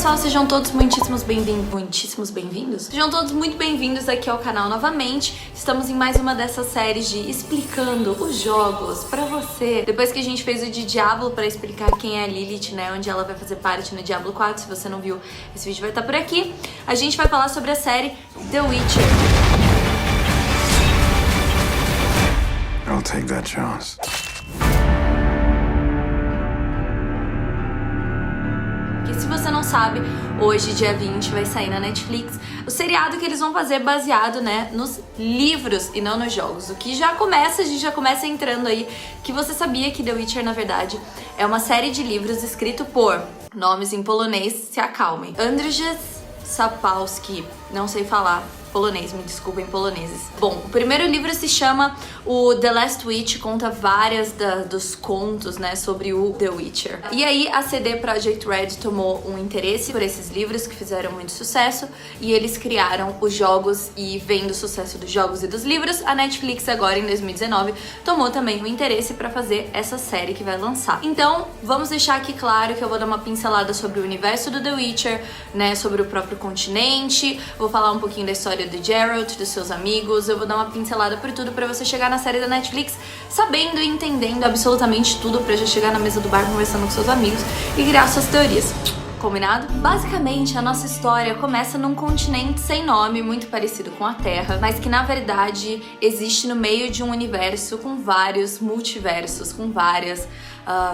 pessoal, sejam todos muitíssimos bem-vindos. Sejam todos muito bem-vindos aqui ao canal novamente. Estamos em mais uma dessas séries de explicando os jogos pra você. Depois que a gente fez o de Diablo pra explicar quem é a Lilith, né, onde ela vai fazer parte no Diablo 4, se você não viu, esse vídeo vai estar por aqui. A gente vai falar sobre a série The Witcher. I'll take that chance. Se você não sabe, hoje, dia 20, vai sair na Netflix o seriado que eles vão fazer baseado, né, nos livros e não nos jogos. O que já começa, a gente já começa entrando aí, que você sabia que The Witcher, na verdade, é uma série de livros escrito por, nomes em polonês, se acalmem, Andrzej Sapkowski, não sei falar polonês, me desculpem poloneses. Bom, o primeiro livro se chama o The Last Witch, conta várias dos contos, né, sobre o The Witcher. E aí a CD Projekt Red tomou um interesse por esses livros que fizeram muito sucesso e eles criaram os jogos, e vendo o sucesso dos jogos e dos livros, a Netflix agora em 2019 tomou também um interesse para fazer essa série que vai lançar. Então, vamos deixar aqui claro que eu vou dar uma pincelada sobre o universo do The Witcher, né, sobre o próprio continente, vou falar um pouquinho da história do Geralt, dos seus amigos, eu vou dar uma pincelada por tudo pra você chegar na série da Netflix sabendo e entendendo absolutamente tudo pra já chegar na mesa do bar conversando com seus amigos e criar suas teorias. Combinado? Basicamente, a nossa história começa num continente sem nome, muito parecido com a Terra, mas que na verdade existe no meio de um universo com vários multiversos, com várias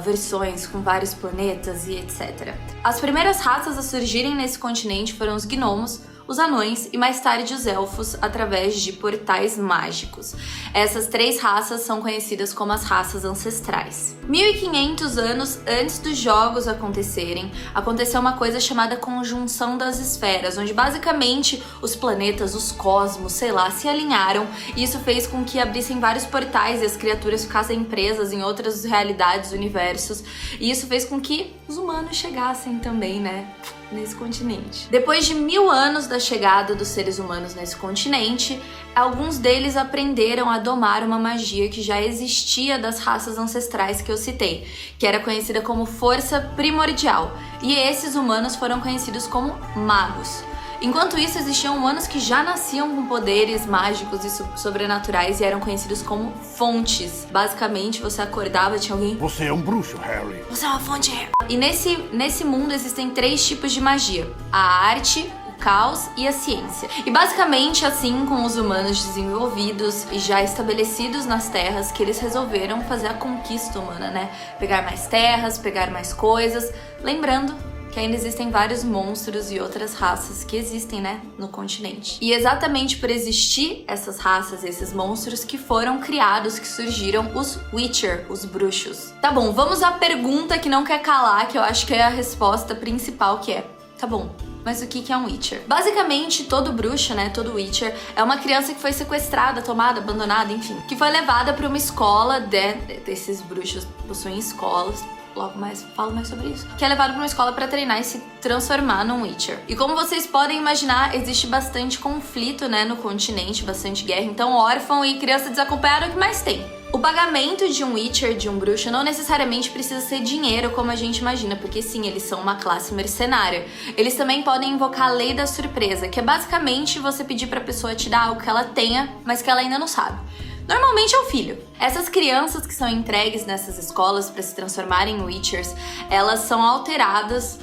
versões, com vários planetas e etc. As primeiras raças a surgirem nesse continente foram os gnomos, os anões e mais tarde os elfos através de portais mágicos. Essas três raças são conhecidas como as raças ancestrais. 1500 anos antes dos jogos acontecerem, aconteceu uma coisa chamada conjunção das esferas, onde basicamente os planetas, os cosmos, sei lá, se alinharam, e isso fez com que abrissem vários portais e as criaturas ficassem presas em outras realidades, universos, e isso fez com que os humanos chegassem também, né, nesse continente. Depois de 1000 anos da chegada dos seres humanos nesse continente, alguns deles aprenderam a domar uma magia que já existia das raças ancestrais que eu citei, que era conhecida como força primordial, e esses humanos foram conhecidos como magos. Enquanto isso, existiam humanos que já nasciam com poderes mágicos e sobrenaturais e eram conhecidos como fontes. Basicamente, você acordava, tinha alguém... Você é um bruxo, Harry. Você é uma fonte, Harry. E nesse mundo existem 3 tipos de magia: a arte, o caos e a ciência. E basicamente, assim, com os humanos desenvolvidos e já estabelecidos nas terras, que eles resolveram fazer a conquista humana, né? Pegar mais terras, pegar mais coisas. Lembrando que ainda existem vários monstros e outras raças que existem, né, no continente. E exatamente por existir essas raças, esses monstros, que foram criados, que surgiram os Witcher, os bruxos. Tá bom, vamos à pergunta que não quer calar, que eu acho que é a resposta principal, que é, tá bom, mas o que é um Witcher? Basicamente, todo bruxo, né, todo Witcher, é uma criança que foi sequestrada, tomada, abandonada, enfim, que foi levada para uma escola, desses bruxos possuem escolas, logo mais, falo mais sobre isso, que é levado para uma escola para treinar e se transformar num Witcher. E como vocês podem imaginar, existe bastante conflito, né, no continente, bastante guerra, então órfão e criança desacompanhada é o que mais tem. O pagamento de um Witcher, de um bruxo, não necessariamente precisa ser dinheiro como a gente imagina, porque sim, eles são uma classe mercenária. Eles também podem invocar a lei da surpresa, que é basicamente você pedir pra pessoa te dar algo que ela tenha, mas que ela ainda não sabe. Normalmente é o filho. Essas crianças que são entregues nessas escolas para se transformarem em Witchers, elas são alteradas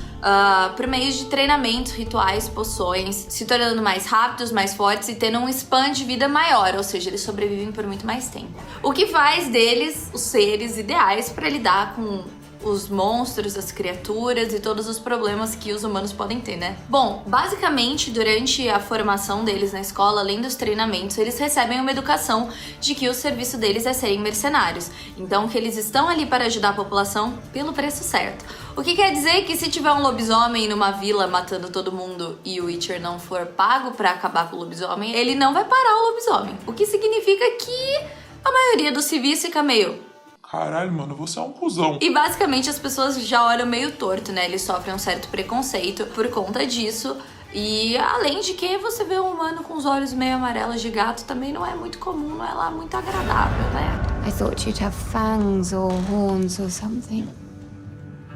por meio de treinamentos, rituais, poções, se tornando mais rápidos, mais fortes e tendo um span de vida maior, ou seja, eles sobrevivem por muito mais tempo. O que faz deles os seres ideais para lidar com os monstros, as criaturas e todos os problemas que os humanos podem ter, né? Bom, basicamente, durante a formação deles na escola, além dos treinamentos, eles recebem uma educação de que o serviço deles é serem mercenários. Então, que eles estão ali para ajudar a população pelo preço certo. O que quer dizer que se tiver um lobisomem numa vila matando todo mundo e o Witcher não for pago para acabar com o lobisomem, ele não vai parar o lobisomem. O que significa que a maioria dos civis fica meio... Caralho, mano, você é um cuzão. E basicamente as pessoas já olham meio torto, né? Eles sofrem um certo preconceito por conta disso. E além de que você vê um humano com os olhos meio amarelos de gato também não é muito comum, não é lá muito agradável, né? I thought you'd have fangs or horns or something.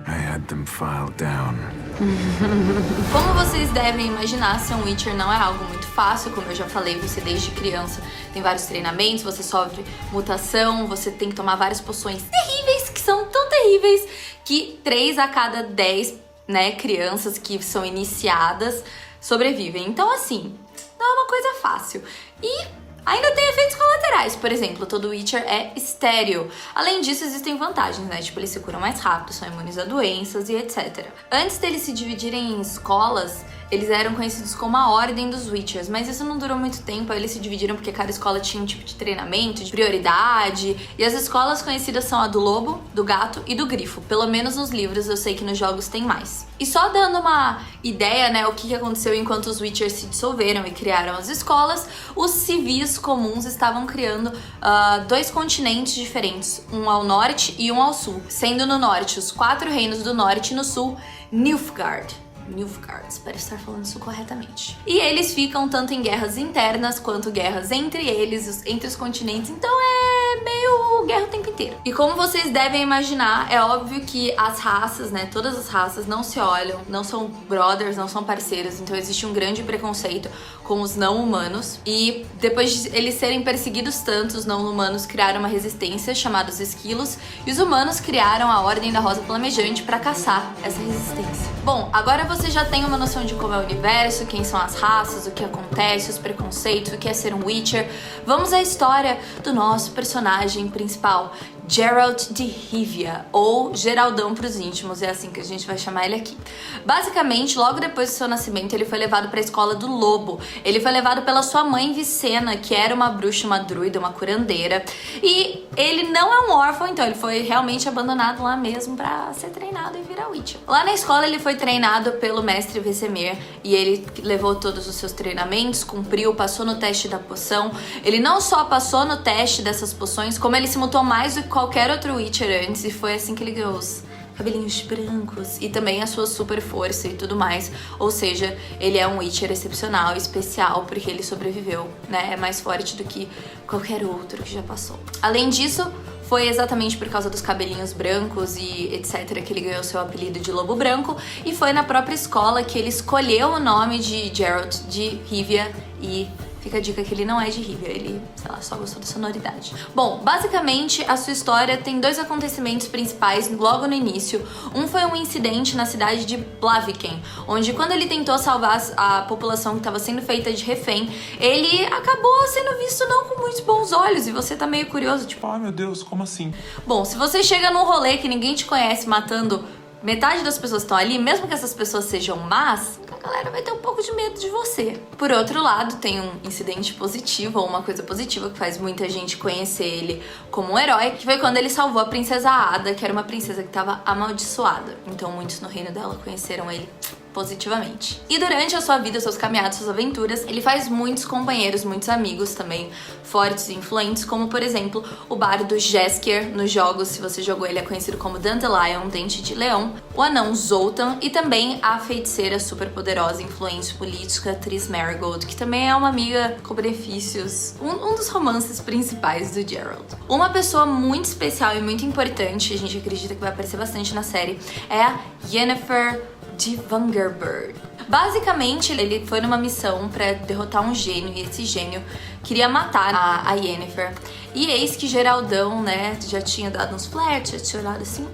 I had them filed down. Como vocês devem imaginar, ser um Witcher não é algo muito fácil. Como eu já falei, você desde criança tem vários treinamentos, você sofre mutação, você tem que tomar várias poções terríveis, que são tão terríveis que 3 a cada 10, né, crianças que são iniciadas sobrevivem. Então, assim, não é uma coisa fácil. E ainda tem efeitos colaterais. Por exemplo, todo Witcher é estéril. Além disso, existem vantagens, né? Tipo, eles se curam mais rápido, são imunes a doenças e etc. Antes deles se dividirem em escolas, eles eram conhecidos como a Ordem dos Witchers, mas isso não durou muito tempo. Aí eles se dividiram porque cada escola tinha um tipo de treinamento, de prioridade. E as escolas conhecidas são a do Lobo, do Gato e do Grifo. Pelo menos nos livros, eu sei que nos jogos tem mais. E só dando uma ideia, né, o que aconteceu enquanto os Witchers se dissolveram e criaram as escolas, os civis comuns estavam criando 2 continentes diferentes, um ao norte e um ao sul. Sendo no norte os 4 reinos do norte e no sul, Nilfgaard, espero estar falando isso corretamente. E eles ficam tanto em guerras internas quanto guerras entre eles, entre os continentes, então é meio guerra o tempo inteiro. E como vocês devem imaginar, é óbvio que as raças, né, todas as raças não se olham, não são brothers, não são parceiros, então existe um grande preconceito com os não-humanos. E depois de eles serem perseguidos tanto, os não-humanos criaram uma resistência chamada os Esquilos, e os humanos criaram a Ordem da Rosa Flamejante para caçar essa resistência. Bom, agora você já tem uma noção de como é o universo, quem são as raças, o que acontece, os preconceitos, o que é ser um Witcher. Vamos à história do nosso personagem principal, Geralt de Rivia, ou Geraldão pros íntimos, é assim que a gente vai chamar ele aqui. Basicamente, logo depois do seu nascimento, ele foi levado para a escola do Lobo. Ele foi levado pela sua mãe Vicena, que era uma bruxa, uma druida, uma curandeira. E ele não é um órfão, então ele foi realmente abandonado lá mesmo para ser treinado e virar Witcher. Lá na escola ele foi treinado pelo mestre Vesemir, e ele levou todos os seus treinamentos, cumpriu, passou no teste da poção. Ele não só passou no teste dessas poções, como ele se mutou mais do que qualquer outro Witcher antes, e foi assim que ele ganhou os cabelinhos brancos e também a sua super força e tudo mais. Ou seja, ele é um Witcher excepcional, especial, porque ele sobreviveu, né? É mais forte do que qualquer outro que já passou. Além disso, foi exatamente por causa dos cabelinhos brancos e etc. que ele ganhou seu apelido de Lobo Branco, e foi na própria escola que ele escolheu o nome de Geralt de Rivia. E fica a dica que ele não é de Rivia, ele, sei lá, só gostou da sonoridade. Bom, basicamente a sua história tem 2 acontecimentos principais logo no início. Um foi um incidente na cidade de Blaviken, onde quando ele tentou salvar a população que estava sendo feita de refém, ele acabou sendo visto não com muitos bons olhos, e você tá meio curioso, tipo, Ai, meu Deus, como assim? bom, se você chega num rolê que ninguém te conhece matando metade das pessoas que estão ali, mesmo que essas pessoas sejam más, a galera vai ter um pouco de medo de você. Por outro lado, tem um incidente positivo, ou uma coisa positiva, que faz muita gente conhecer ele como um herói, que foi quando ele salvou a princesa Ada, que era uma princesa que estava amaldiçoada. Então muitos no reino dela conheceram ele positivamente. E durante a sua vida, seus caminhados, suas aventuras, ele faz muitos companheiros, muitos amigos também fortes e influentes, como por exemplo o bardo Jesker nos jogos. Se você jogou, ele é conhecido como Dandelion, Dente de Leão, o anão Zoltan, e também a feiticeira super poderosa, influente política, Triss Merigold, que também é uma amiga com benefícios, um dos romances principais do Geralt. Uma pessoa muito especial e muito importante, a gente acredita que vai aparecer bastante na série, é a Yennefer de Vengerberg. Basicamente, ele foi numa missão pra derrotar um gênio, e esse gênio queria matar a Yennefer. E eis que Geraldão, né, já tinha dado uns flertes, já tinha olhado assim,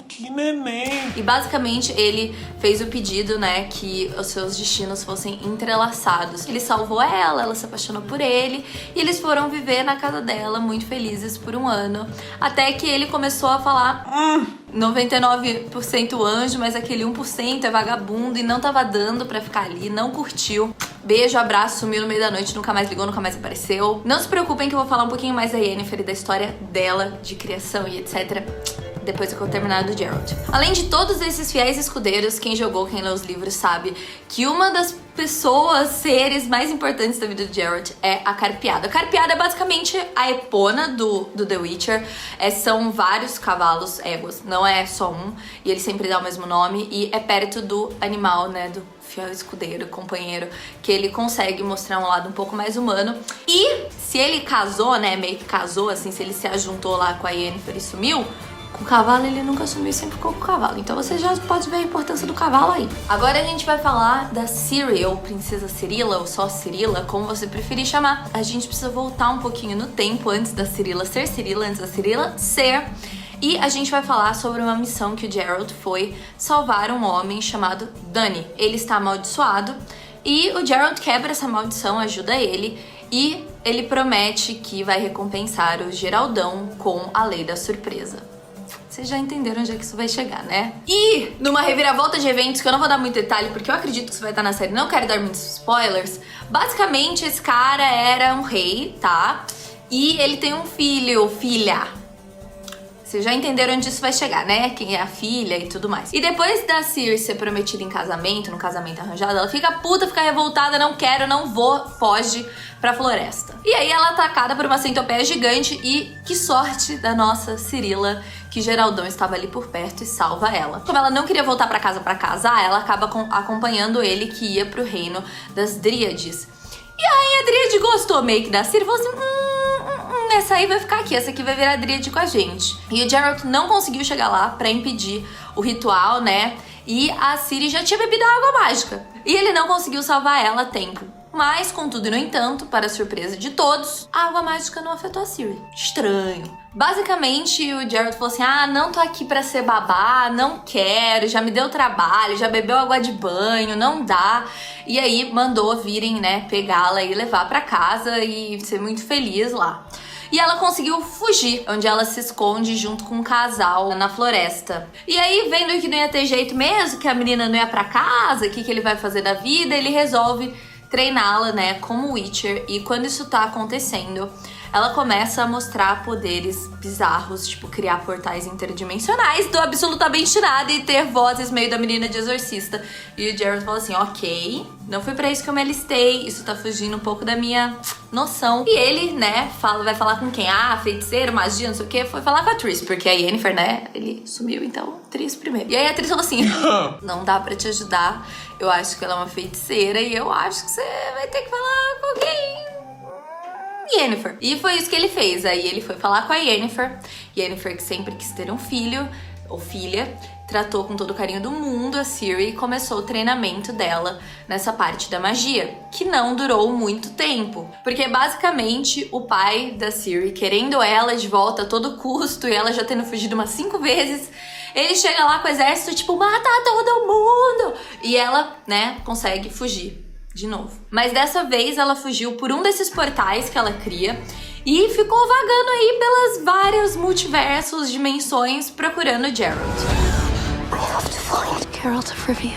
Que neném! e basicamente ele fez o pedido, né, que os seus destinos fossem entrelaçados. Ele salvou ela se apaixonou por ele, e eles foram viver na casa dela muito felizes por um ano, até que ele começou a falar 99% anjo, mas aquele 1% é vagabundo, e não tava dando pra ficar ali, não curtiu. Beijo, abraço, sumiu no meio da noite, nunca mais ligou, nunca mais apareceu. Não se preocupem que eu vou falar um pouquinho mais da Yennefer e da história dela, de criação e etc. depois que eu terminar do Geralt. Além de todos esses fiéis escudeiros, quem jogou, quem lê os livros sabe que uma das pessoas, seres mais importantes da vida do Geralt é a Carpeada. A Carpeada é basicamente a Epona do The Witcher. São vários cavalos, éguas, não é só um, e ele sempre dá o mesmo nome, e é perto do animal, né, do fiel escudeiro, companheiro, que ele consegue mostrar um lado um pouco mais humano. E se ele casou, né, meio que casou, assim, se ele se ajuntou lá com a Yennefer e sumiu, Com o cavalo ele nunca sumiu, sempre ficou com o cavalo. Então você já pode ver a importância do cavalo aí. Agora a gente vai falar da Ciri, ou Princesa Cirila, ou só Cirila, como você preferir chamar. A gente precisa voltar um pouquinho no tempo antes da Cirila ser Cirila, antes da Cirila ser... E a gente vai falar sobre uma missão que o Geralt foi salvar um homem chamado Dany. Ele está amaldiçoado e o Geralt quebra essa maldição, ajuda ele e ele promete que vai recompensar o Geraldão com a Lei da Surpresa. Vocês já entenderam onde é que isso vai chegar, né? E numa reviravolta de eventos, que eu não vou dar muito detalhe, porque eu acredito que isso vai estar na série, não quero dar muitos spoilers. Basicamente, esse cara era um rei, tá? E ele tem um filho, filha. Vocês já entenderam onde isso vai chegar, né? Quem é a filha e tudo mais. E depois da Ciri ser prometida em casamento, num casamento arranjado, ela fica puta, fica revoltada, não quero, não vou, foge pra floresta. E aí ela é atacada por uma centopeia gigante e que sorte da nossa Cirila que Geraldão estava ali por perto e salva ela. Como ela não queria voltar pra casar, ela acaba acompanhando ele que ia pro reino das Dríades. E aí a Dríade gostou meio que da Ciri e falou assim, essa aí vai ficar aqui, essa aqui vai virar Dríade com a gente. E o Geralt não conseguiu chegar lá pra impedir o ritual, né? E a Ciri já tinha bebido a água mágica. E ele não conseguiu salvar ela a tempo. Mas, contudo e no entanto, para a surpresa de todos, a água mágica não afetou a Ciri. Estranho. Basicamente, o Geralt falou assim, não tô aqui pra ser babá, não quero, já me deu trabalho, já bebeu água de banho, não dá. E aí, mandou virem, né, pegá-la e levar pra casa e ser muito feliz lá. E ela conseguiu fugir, onde ela se esconde junto com um casal na floresta. E aí, vendo que não ia ter jeito mesmo, que a menina não ia pra casa, o que ele vai fazer da vida, ele resolve treiná-la, né, como Witcher. E quando isso tá acontecendo, ela começa a mostrar poderes bizarros, tipo criar portais interdimensionais do absolutamente nada e ter vozes meio da menina de exorcista. E o Geralt fala assim, ok, não foi pra isso que eu me alistei, isso tá fugindo um pouco da minha noção. E ele, né, vai falar com quem? Feiticeiro, magia, não sei o que, foi falar com a Triss, porque a Yennefer, né, ele sumiu, então Triss primeiro. E aí a Triss falou assim, não dá pra te ajudar, eu acho que ela é uma feiticeira e eu acho que você vai ter que falar com alguém. Yennefer. E foi isso que ele fez. Aí ele foi falar com a Yennefer. Yennefer, que sempre quis ter um filho ou filha, tratou com todo o carinho do mundo a Ciri e começou o treinamento dela nessa parte da magia, que não durou muito tempo. Porque basicamente o pai da Ciri, querendo ela de volta a todo custo e ela já tendo fugido umas 5 vezes, ele chega lá com o exército, tipo, mata todo mundo! E ela, né, consegue fugir de novo. Mas dessa vez ela fugiu por um desses portais que ela cria e ficou vagando aí pelas vários multiversos, dimensões, procurando Geralt. Geralt of Rivia.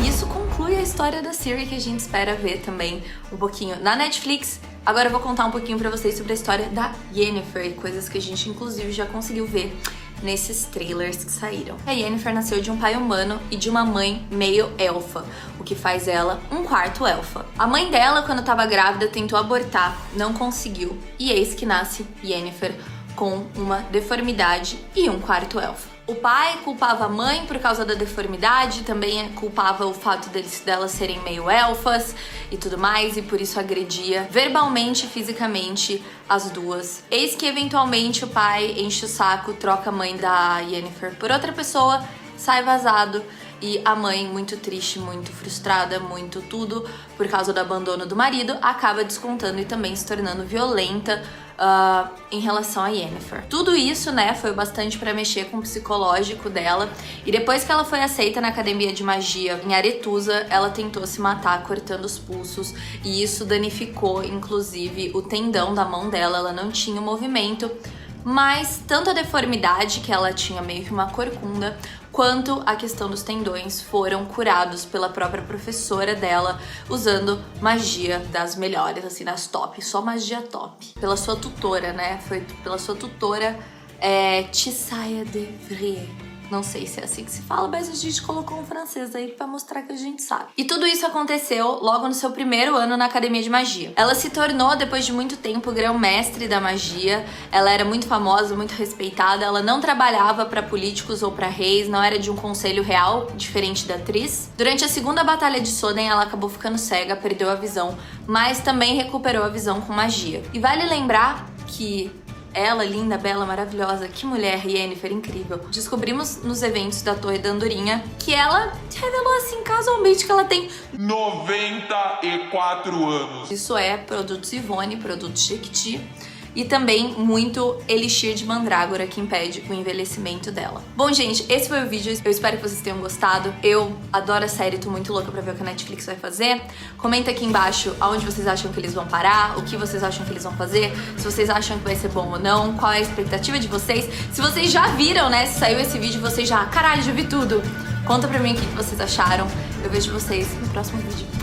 E isso conclui a história da Ciri, que a gente espera ver também um pouquinho na Netflix. Agora eu vou contar um pouquinho pra vocês sobre a história da Yennefer, coisas que a gente inclusive já conseguiu ver nesses trailers que saíram. A Yennefer nasceu de um pai humano e de uma mãe meio elfa, o que faz ela um quarto elfa. A mãe dela, quando estava grávida, tentou abortar, não conseguiu, e eis que nasce Yennefer com uma deformidade e um quarto elfa. O pai culpava a mãe por causa da deformidade, também culpava o fato delas serem meio elfas e tudo mais, e por isso agredia verbalmente e fisicamente as duas. Eis que eventualmente o pai enche o saco, troca a mãe da Yennefer por outra pessoa, sai vazado, e a mãe, muito triste, muito frustrada, muito tudo, por causa do abandono do marido, acaba descontando e também se tornando violenta em relação a Yennefer. Tudo isso, né, foi bastante pra mexer com o psicológico dela, e depois que ela foi aceita na academia de magia em Aretusa, ela tentou se matar cortando os pulsos, e isso danificou, inclusive, o tendão da mão dela, ela não tinha o movimento, mas tanto a deformidade, que ela tinha meio que uma corcunda, quanto a questão dos tendões foram curados pela própria professora dela, usando magia das melhores, assim, das top, só magia top. Pela sua tutora, né? Foi pela sua tutora, Tissaia de Vrie. Não sei se é assim que se fala, mas a gente colocou um francês aí pra mostrar que a gente sabe. E tudo isso aconteceu logo no seu primeiro ano na Academia de Magia. Ela se tornou, depois de muito tempo, grão-mestre da magia. Ela era muito famosa, muito respeitada. Ela não trabalhava pra políticos ou pra reis, não era de um conselho real, diferente da Triss. Durante a segunda batalha de Soden, ela acabou ficando cega, perdeu a visão, mas também recuperou a visão com magia. E vale lembrar que Ela, linda, bela, maravilhosa, que mulher, Yennefer, incrível. Descobrimos nos eventos da Torre da Andorinha que ela revelou assim casualmente que ela tem 94 anos. isso é produtos Ivone, produtos Jequiti e também muito elixir de mandrágora que impede o envelhecimento dela. Bom, gente, esse foi o vídeo. Eu espero que vocês tenham gostado. Eu adoro a série, tô muito louca pra ver o que a Netflix vai fazer. Comenta aqui embaixo aonde vocês acham que eles vão parar, o que vocês acham que eles vão fazer, se vocês acham que vai ser bom ou não, qual é a expectativa de vocês. Se vocês já viram, né, se saiu esse vídeo, vocês já, caralho, já vi tudo. Conta pra mim o que vocês acharam. Eu vejo vocês no próximo vídeo.